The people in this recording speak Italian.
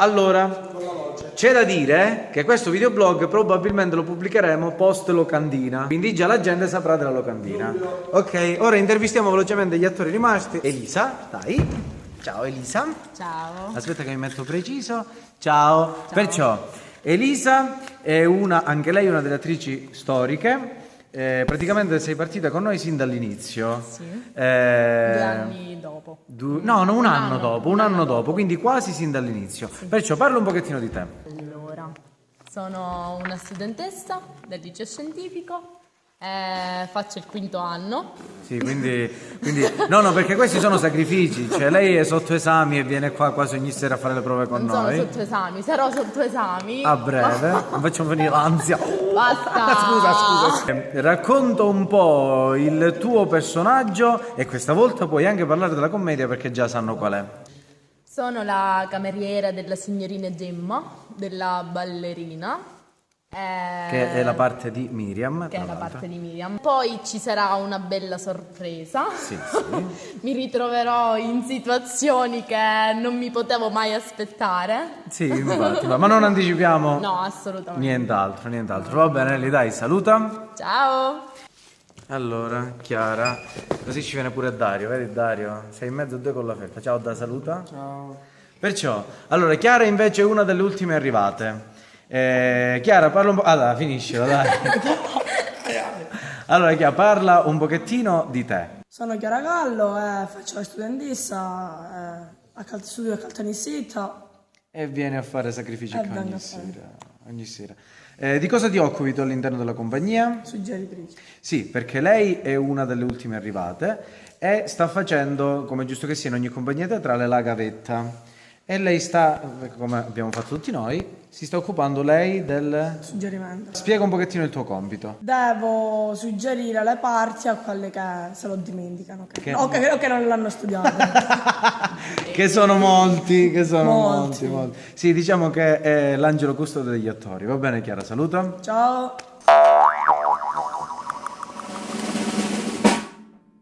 Allora, c'è da dire che questo videoblog probabilmente lo pubblicheremo post locandina, quindi già la gente saprà della locandina. Ok, ora intervistiamo velocemente gli attori rimasti. Elisa, dai. Ciao Elisa. Ciao. Aspetta che mi metto preciso. Ciao. Perciò, Elisa è anche lei una delle attrici storiche. Praticamente sei partita con noi sin dall'inizio. Sì. 2 anni dopo. No, un anno dopo, quindi quasi sin dall'inizio. Sì. Perciò parla un pochettino di te. Allora, sono una studentessa del liceo scientifico, faccio il 5º anno. Sì, quindi no, perché questi sono sacrifici, cioè lei è sotto esami e viene qua quasi ogni sera a fare le prove con Non noi. sono sotto esami, sarò sotto esami. A breve, non facciamo venire l'ansia. Basta. Scusa. Racconta un po' il tuo personaggio e questa volta puoi anche parlare della commedia perché già sanno qual è. Sono la cameriera della signorina Gemma, della ballerina. Che è la parte di Miriam. Che è tra la l'altro. parte di Miriam. Poi ci sarà una bella sorpresa. Sì. Mi ritroverò in situazioni che non mi potevo mai aspettare. Sì, infatti, ma non anticipiamo No, assolutamente. nient'altro. Va bene, Eli, dai, saluta. Ciao. Allora, Chiara, così ci viene pure Dario, vedi Dario? Sei in mezzo a due con la felpa. Ciao, da saluta. Ciao. Perciò, allora, Chiara invece è una delle ultime arrivate. Chiara, parla un po'. Allora, finiscila, dai. Allora, Chiara, parla un pochettino di te. Sono Chiara Gallo e faccio la studentessa studio a Caltanissetta. E viene a fare sacrifici Vengo ogni a fare. ogni sera. Di cosa ti occupi tu all'interno della compagnia? Suggeritrice. Sì, perché lei è una delle ultime arrivate e sta facendo, come è giusto che sia in ogni compagnia teatrale, la gavetta. E lei sta, come abbiamo fatto tutti noi, si sta occupando lei del... Suggerimento. Spiega un pochettino il tuo compito. Devo suggerire le parti a quelle che se lo dimenticano. Che- O che non l'hanno studiato. Che sono molti, Molti. molti. Sì, diciamo che è l'angelo custode degli attori. Va bene, Chiara, saluta. Ciao.